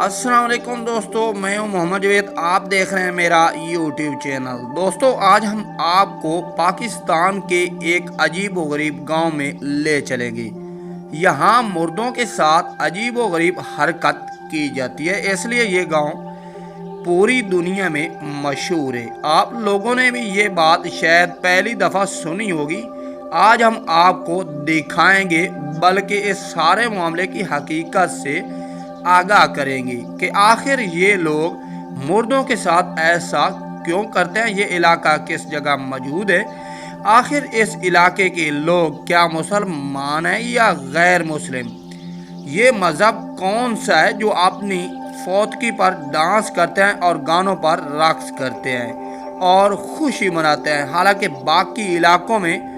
अस्सलाम वालेकुम दोस्तों, मैं हूं मोहम्मद जवेद। आप देख रहे हैं मेरा यूट्यूब चैनल। दोस्तों, आज हम आपको पाकिस्तान के एक अजीब व गरीब गांव में ले चलेंगे। यहाँ मुर्दों के साथ अजीब व गरीब हरकत की जाती है, इसलिए ये गांव पूरी दुनिया में मशहूर है। आप लोगों ने भी ये बात शायद पहली दफ़ा सुनी होगी। आज हम आपको दिखाएंगे, बल्कि इस सारे मामले की हकीकत से आगाह करेंगे कि आखिर ये लोग मुर्दों के साथ ऐसा क्यों करते हैं, ये इलाका किस जगह मौजूद है, आखिर इस इलाके के लोग क्या मुसलमान हैं या गैर मुस्लिम, ये मज़हब कौन सा है जो अपनी फौतगी पर डांस करते हैं और गानों पर रक्स करते हैं और खुशी मनाते हैं। हालांकि बाकी इलाकों में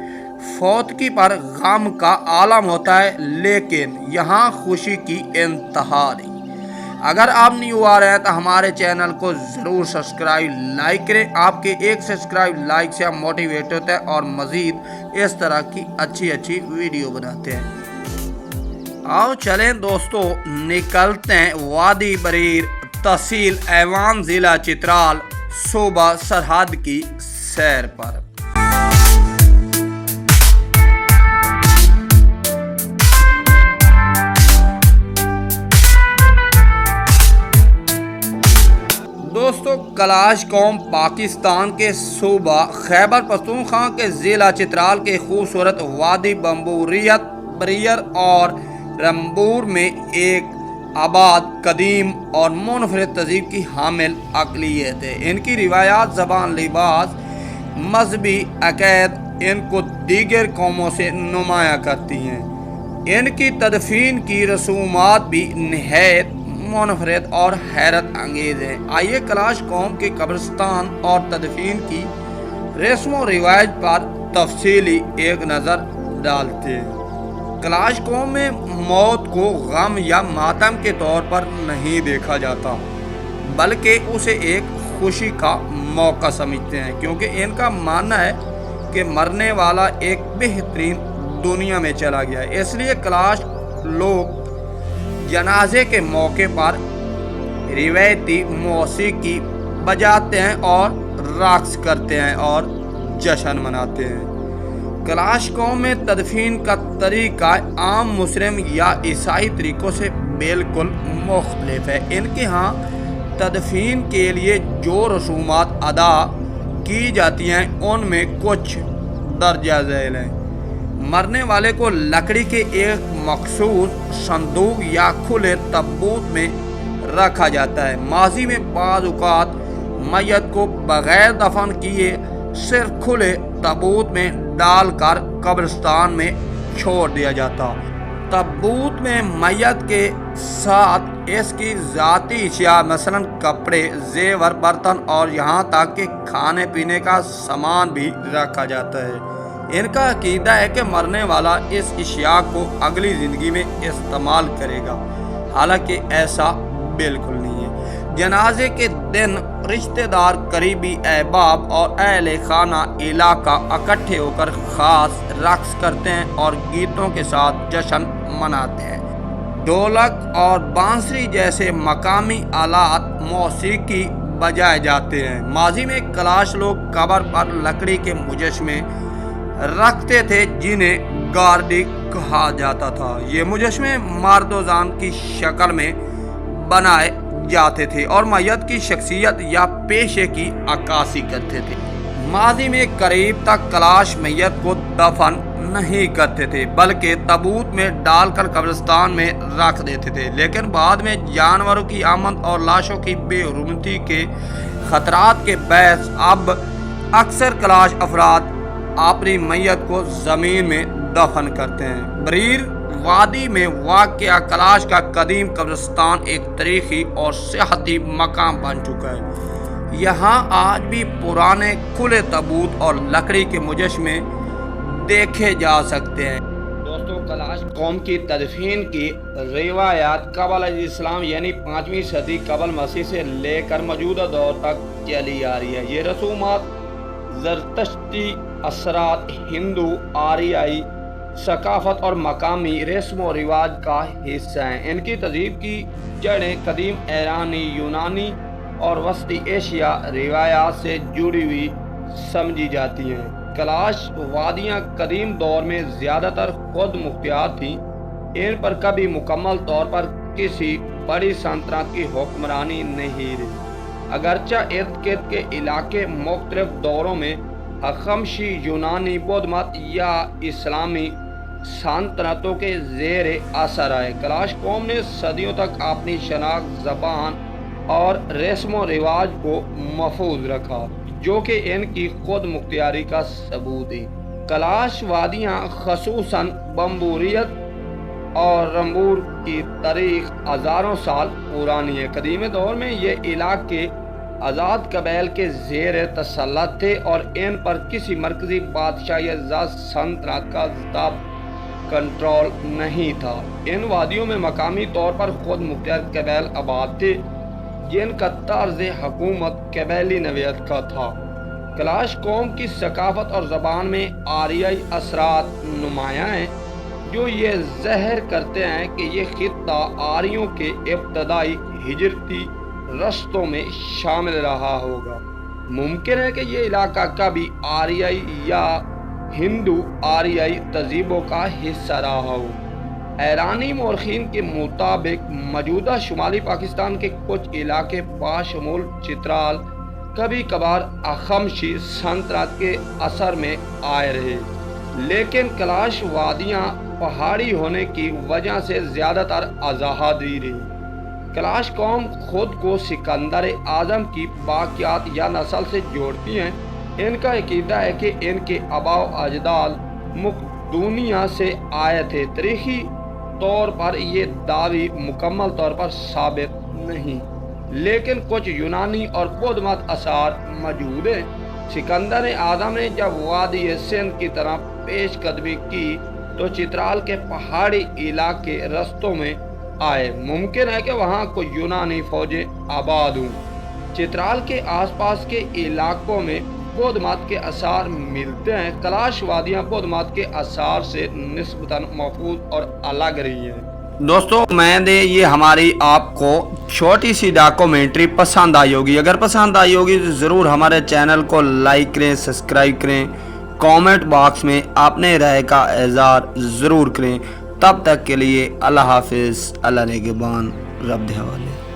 फौतगी पर गम का आलम होता है, लेकिन यहाँ खुशी की इंतहा नहीं। अगर आप न्यू आ रहे हैं तो हमारे चैनल को ज़रूर सब्सक्राइब लाइक करें। आपके एक सब्सक्राइब लाइक से हम मोटिवेट होते हैं और मज़ीद इस तरह की अच्छी अच्छी वीडियो बनाते हैं। आओ चलें दोस्तों, निकलते हैं वादी बरीर, तहसील ऐवान, ज़िला चित्राल, सूबा सरहद की सैर पर। दोस्तों, कलाश कौम पाकिस्तान के सूबा खैबर पख्तूनख्वा के ज़िला चित्राल के खूबसूरत वादी बम्बूरियत, बरियर और रंबूर में एक आबाद, कदीम और मुनफरिद तहज़ीब की हामिल अक़लियत है। इनकी रिवायात, ज़बान, लिबास, मजहबी अक़ीद इनको दीगर कौमों से नुमाया करती हैं। इनकी तदफीन की रसूमात भी निहायत मुनफरिद और हैरत अंगेज है। आइए कलाश कौम के कब्रिस्तान और तदफीन की रस्म व रिवाज पर तफसीली एक नज़र डालते हैं। कलाश कौम में मौत को गम या मातम के तौर पर नहीं देखा जाता, बल्कि उसे एक खुशी का मौका समझते हैं, क्योंकि इनका मानना है कि मरने वाला एक बेहतरीन दुनिया में चला गया है। इसलिए कलाश लोग जनाजे के मौके पर रिवायती मौसीकी बजाते हैं और रक्स करते हैं और जश्न मनाते हैं। कलाश कौम में तदफीन का तरीका आम मुस्लिम या ईसाई तरीक़ों से बिल्कुल मुख्तलिफ है। इनके यहाँ तदफीन के लिए जो रसूमात अदा की जाती हैं उनमें कुछ दर्जा झैल हैं। मरने वाले को लकड़ी के एक मखसूस संदूक या खुले तबूत में रखा जाता है। माजी में बाज़ औक़ात मैयत को बग़ैर दफन किए सिर्फ खुले तबूत में डालकर कब्रिस्तान में छोड़ दिया जाता। तबूत में मैयत के साथ इसकी ज़ाती अशिया मसलन कपड़े, जेवर, बर्तन और यहाँ तक कि खाने पीने का सामान भी रखा जाता है। इनका अकीदा है कि मरने वाला इस अशिया को अगली ज़िंदगी में इस्तेमाल करेगा, हालांकि ऐसा बिल्कुल नहीं है। जनाजे के दिन रिश्तेदार, करीबी अहबाब और अहले खाना इलाका इकट्ठे होकर ख़ास रक्स करते हैं और गीतों के साथ जश्न मनाते हैं। ढोलक और बांसुरी जैसे मकामी आलात मौसीकी बजाए जाते हैं। माजी में कलाश लोग कब्र पर लकड़ी के मुजस्मे रखते थे, जिन्हें गार्डी कहा जाता था। ये मुजस्मे मर्दोजान की शक्ल में बनाए जाते थे और मैयत की शख्सियत या पेशे की अक्कासी करते थे। माजी में करीब तक कलाश मैयत को दफन नहीं करते थे, बल्कि तबूत में डालकर कब्रिस्तान में रख देते थे। लेकिन बाद में जानवरों की आमद और लाशों की बेहुरमती के खतरात के बहस अब अक्सर कलाश अफराद अपनी मैयत को ज़मीन में दफन करते हैं। बरीर वादी में वाक़या कलाश का कदीम कब्रिस्तान एक तारीख़ी और सियाहती मकाम बन चुका है। यहाँ आज भी पुराने खुले तबूत और लकड़ी के मुजस्मे देखे जा सकते हैं। दोस्तों, कलाश कौम की तदफीन की रिवायात क़बल इस्लाम यानी 5वीं सदी क़बल मसीह से लेकर मौजूदा दौर तक चली आ रही है। ये रसूमात ज़रतश्ती असरात, हिंदू, आरियाई ثقافت اور مقامی رسم و رواج کا حصہ ہیں۔ ان کی تہذیب کی جڑیں قدیم ایرانی، یونانی اور وسطی ایشیا روایات سے جڑی ہوئی سمجھی جاتی ہیں۔ کیلاش وادیاں قدیم دور میں زیادہ تر خود مختار تھیں، ان پر کبھی مکمل طور پر کسی بڑی سلطنت کی حکمرانی نہیں رہی۔ اگرچہ ارد گرد کے علاقے مختلف دوروں میں ہخامنشی یونانی بدھ مت یا اسلامی سلطنتوں کے زیر اثر آئے، کیلاش قوم نے صدیوں تک اپنی شناخت، زبان اور رسم و رواج کو محفوظ رکھا، جو کہ ان کی خود مختاری کا ثبوت ہے۔ کیلاش وادیاں خصوصاً بمبوریت اور رمبور کی تاریخ ہزاروں سال پرانی ہے۔ قدیم دور میں یہ علاقے آزاد قبائل کے زیر تسلط تھے اور ان پر کسی مرکزی بادشاہ یا ذات سلطنت کا ضابط کنٹرول نہیں تھا۔ ان وادیوں میں مقامی طور پر خود مختار قبائل آباد تھے، جن کا طرز حکومت قبائلی نوعیت کا تھا۔ کیلاش قوم کی ثقافت اور زبان میں آریائی اثرات نمایاں ہیں، جو یہ ظاہر کرتے ہیں کہ یہ خطہ آریوں کے ابتدائی ہجرتی رستوں میں شامل رہا ہوگا۔ ممکن ہے کہ یہ علاقہ کبھی آریائی یا ہندو آریائی تہذیبوں کا حصہ رہا ہو۔ ایرانی مورخین کے مطابق موجودہ شمالی پاکستان کے کچھ علاقے بشمول چترال کبھی کبھار ہخامنشی سلطنت کے اثر میں آئے رہے، لیکن کیلاش وادیاں پہاڑی ہونے کی وجہ سے زیادہ تر آزادی رہی۔ کیلاش قوم خود کو سکندر اعظم کی باقیات یا نسل سے جوڑتی ہیں۔ ان کا عقیدہ ہے کہ ان کے آباء و اجداد مقدونیہ سے آئے تھے۔ تاریخی طور پر یہ دعوی مکمل طور پر ثابت نہیں، لیکن کچھ یونانی اور بدھ مت آثار موجود ہیں۔ سکندر اعظم نے جب وادی سندھ کی طرف پیش قدمی کی تو چترال کے پہاڑی علاقے رستوں میں آئے۔ ممکن ہے کہ وہاں کوئی یونانی فوجیں آباد ہوں۔ چترال کے آس پاس کے علاقوں میں بدھ مت کے آثار ملتے ہیں۔ کیلاش وادیاں بدھ مت کے آثار سے نسبتاً محفوظ اور الگ رہی ہیں۔ دوستو، امید ہے یہ ہماری آپ کو چھوٹی سی ڈاکومنٹری پسند آئی ہوگی۔ اگر پسند آئی ہوگی تو ضرور ہمارے چینل کو لائک کریں، سبسکرائب کریں، کامنٹ باکس میں اپنے رائے کا اظہار ضرور کریں۔ تب تک کے لیے اللہ حافظ، اللہ نگہبان، رب دے حوالے۔